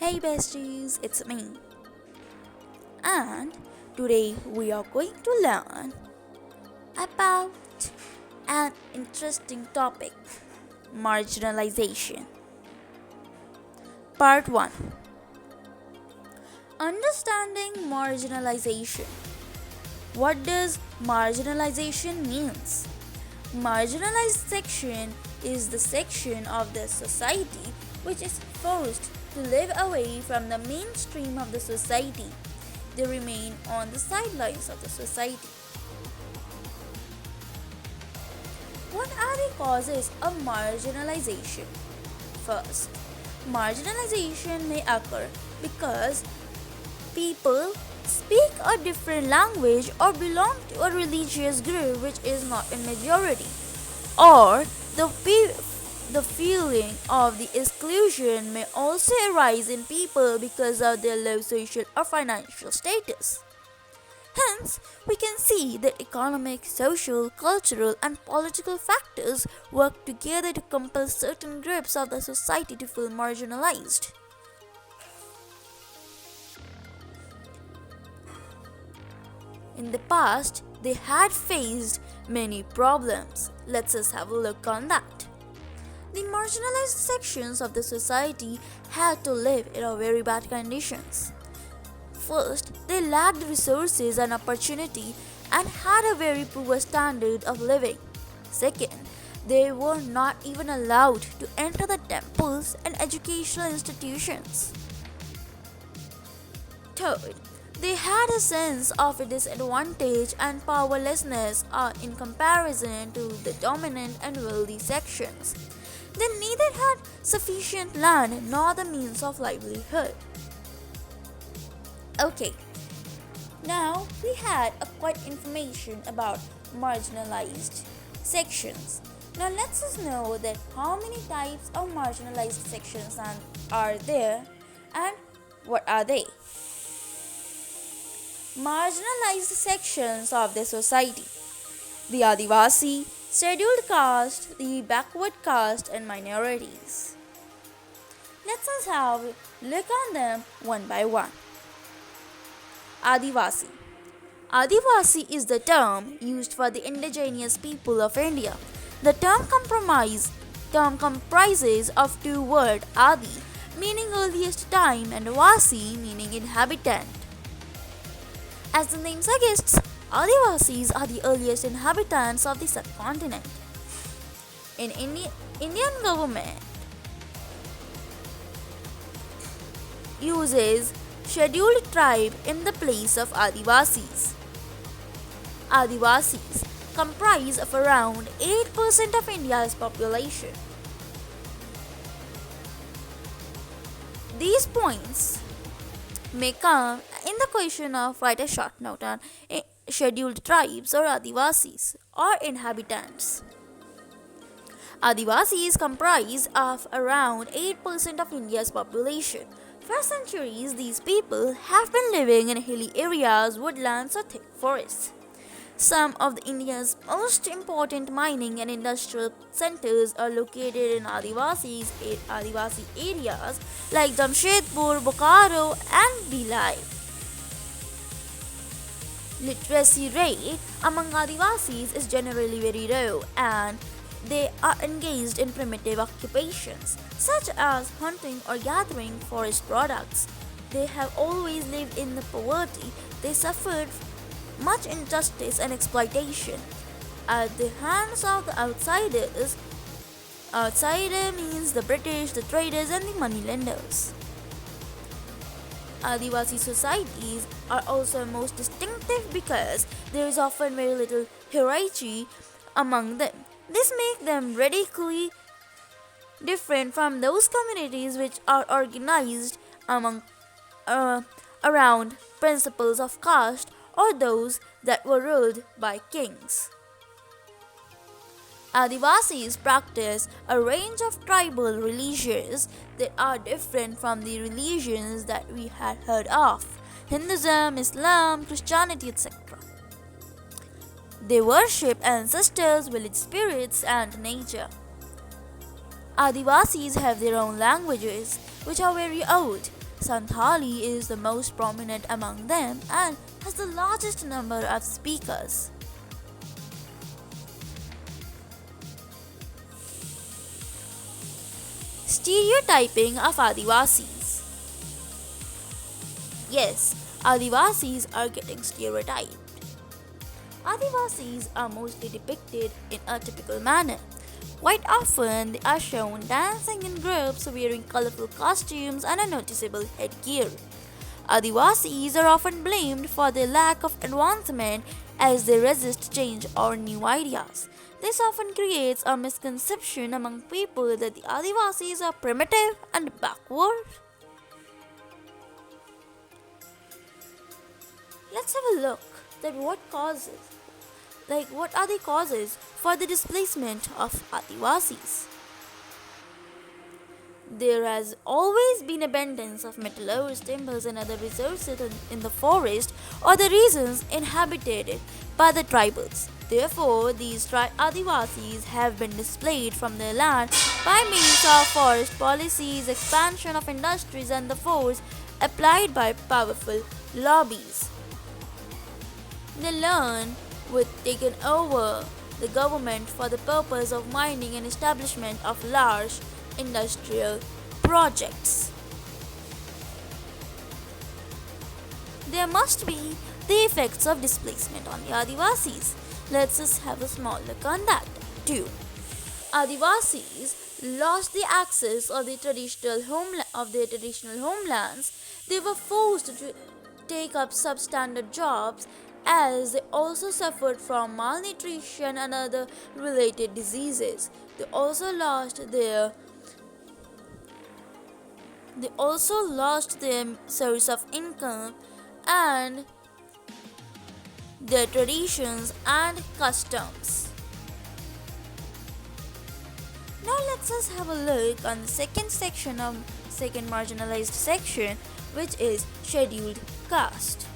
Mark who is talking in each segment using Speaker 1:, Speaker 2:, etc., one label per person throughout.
Speaker 1: Hey besties, it's me. And today we are going to learn about an interesting topic, marginalization. Part 1. Understanding marginalization. What does marginalization means? Marginalized section is the section of the society which is forced to live away from the mainstream of the society. They remain on the sidelines of the society. What are the causes of marginalization? First, marginalization may occur because people speak a different language or belong to a religious group which is not a majority, or the feeling of the exclusion may also arise in people because of their low social or financial status. Hence, we can see that economic, social, cultural, and political factors work together to compel certain groups of the society to feel marginalized. In the past, they had faced many problems. Let's just have a look on that. The marginalized sections of the society had to live in a very bad conditions. First, they lacked resources and opportunity and had a very poor standard of living. Second, they were not even allowed to enter the temples and educational institutions. Third, they had a sense of a disadvantage and powerlessness in comparison to the dominant and wealthy sections. They neither had sufficient land nor the means of livelihood. Okay, now we had a quite information about marginalized sections. Now let's just know that how many types of marginalized sections are there and what are they? Marginalized sections of the society: the Adivasi, scheduled caste, the backward caste, and minorities. Let us have a look on them one by one. Adivasi. Adivasi is the term used for the indigenous people of India. The term comprises of two words, Adi, meaning earliest time, and Vasi, meaning inhabitant. As the name suggests, Adivasis are the earliest inhabitants of the subcontinent. In Indian government uses scheduled tribe in the place of Adivasis. Adivasis comprise of around 8% of India's population. These points may come in the question of write a short note on scheduled tribes or Adivasis or inhabitants. Adivasis comprise of around 8% of India's population. For centuries, these people have been living in hilly areas, woodlands, or thick forests. Some of India's most important mining and industrial centers are located in Adivasi areas like Jamshedpur, Bokaro, and Bhilai. Literacy rate among Adivasis is generally very low, and they are engaged in primitive occupations such as hunting or gathering forest products. They have always lived in the poverty. They suffered much injustice and exploitation at the hands of the outsiders. Outsider means the British, the traders, and the moneylenders. Adivasi societies are also most distinctive because there is often very little hierarchy among them. This makes them radically different from those communities which are organized around principles of caste or those that were ruled by kings. Adivasis practice a range of tribal religions that are different from the religions that we had heard of: Hinduism, Islam, Christianity, etc. They worship ancestors, village spirits, and nature. Adivasis have their own languages, which are very old. Santhali is the most prominent among them and has the largest number of speakers. Stereotyping of Adivasis. Yes, Adivasis are getting stereotyped. Adivasis are mostly depicted in a typical manner. Quite often, they are shown dancing in groups, wearing colorful costumes, and a noticeable headgear. Adivasis are often blamed for their lack of advancement as they resist change or new ideas. This often creates a misconception among people that the Adivasis are primitive and backward. Let's have a look at what are the causes for the displacement of Adivasis. There has always been abundance of metal ores, timbers, and other resources in the forest or the regions inhabited by the tribals. Therefore, these Adivasis have been displaced from their land by means of forest policies, expansion of industries, and the force applied by powerful lobbies. They learn with taken over the government for the purpose of mining and establishment of large industrial projects. There must be the effects of displacement on the Adivasis. Let's just have a small look on that too. Adivasis lost the access of their traditional homelands. They were forced to take up substandard jobs as they also suffered from malnutrition and other related diseases. They also lost their source of income and their traditions and customs. Now let's just have a look on the second marginalized section, which is scheduled caste.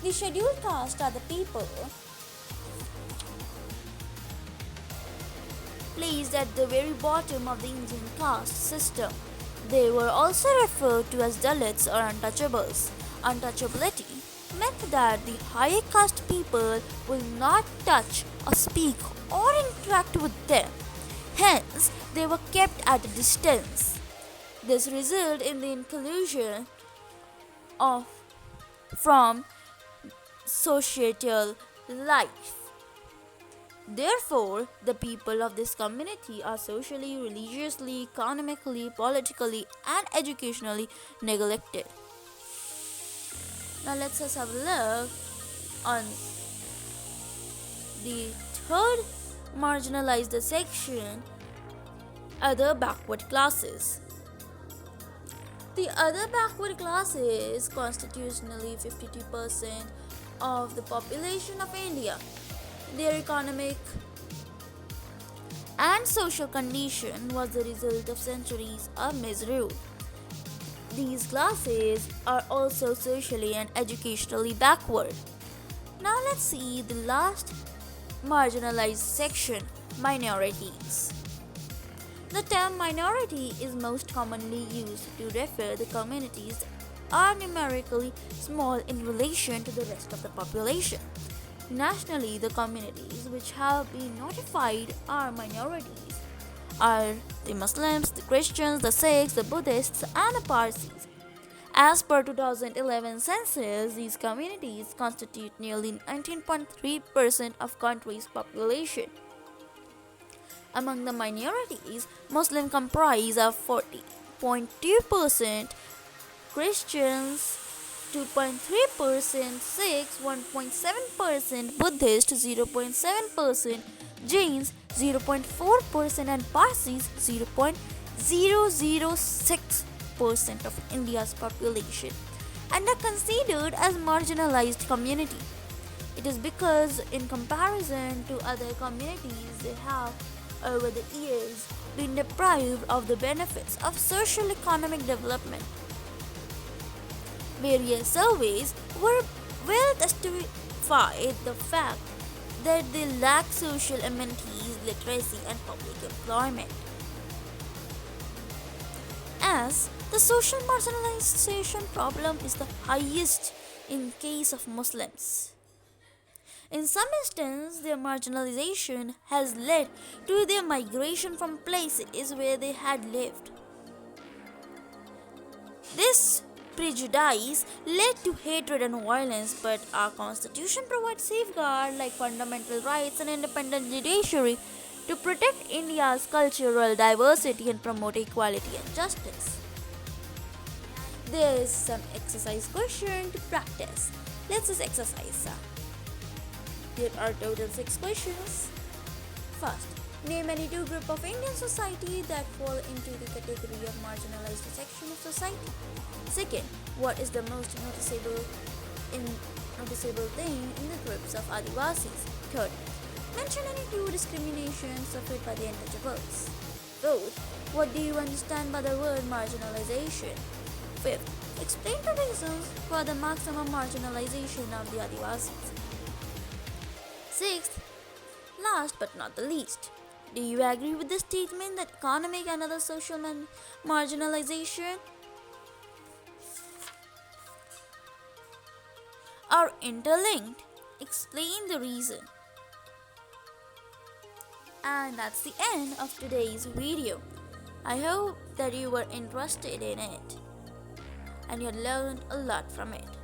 Speaker 1: The scheduled caste are the people placed at the very bottom of the Indian caste system. They were also referred to as Dalits or untouchables. Untouchability meant that the higher caste people will not touch or speak or interact with them. Hence, they were kept at a distance. This resulted in the inclusion from societal life. Therefore, the people of this community are socially, religiously, economically, politically, and educationally neglected. Now let's just have a look on the third marginalized section, other backward classes. The other backward classes constitutionally 52% of the population of India. Their economic and social condition was the result of centuries of misrule. These classes are also socially and educationally backward. Now let's see the last marginalized section, minorities. The term minority is most commonly used to refer the communities that are numerically small in relation to the rest of the population. Nationally, the communities which have been notified are minorities are the Muslims, the Christians, the Sikhs, the Buddhists, and the Parsis. As per 2011 census, these communities constitute nearly 19.3% of country's population. Among the minorities, Muslims comprise of 40.2%, Christians 2.3%, Sikhs 1.7%, Buddhists 0.7%, Jains 0.4%, and Parsis 0.006% of India's population, and are considered as marginalized community. It is because in comparison to other communities, they have over the years been deprived of the benefits of social economic development. Various surveys will testify the fact that they lack social amenities, literacy, and public employment. as the social marginalization problem is the highest in case of Muslims. In some instances, their marginalization has led to their migration from places where they had lived. This prejudice led to hatred and violence, but our constitution provides safeguards like fundamental rights and independent judiciary to protect India's cultural diversity and promote equality and justice. There is some exercise question to practice. Let's just exercise. Here are total 6 questions. First, name any two groups of Indian society that fall into the category of marginalized section of society. Second, what is the most noticeable thing in the groups of Adivasis? Third, mention any two discriminations suffered by the untouchables. Fourth, what do you understand by the word marginalization? Fifth, explain the reasons for the maximum marginalization of the Adivasis. Sixth, last but not the least, do you agree with the statement that economic and other social marginalization are interlinked? Explain the reason. And that's the end of today's video. I hope that you were interested in it and you learned a lot from it.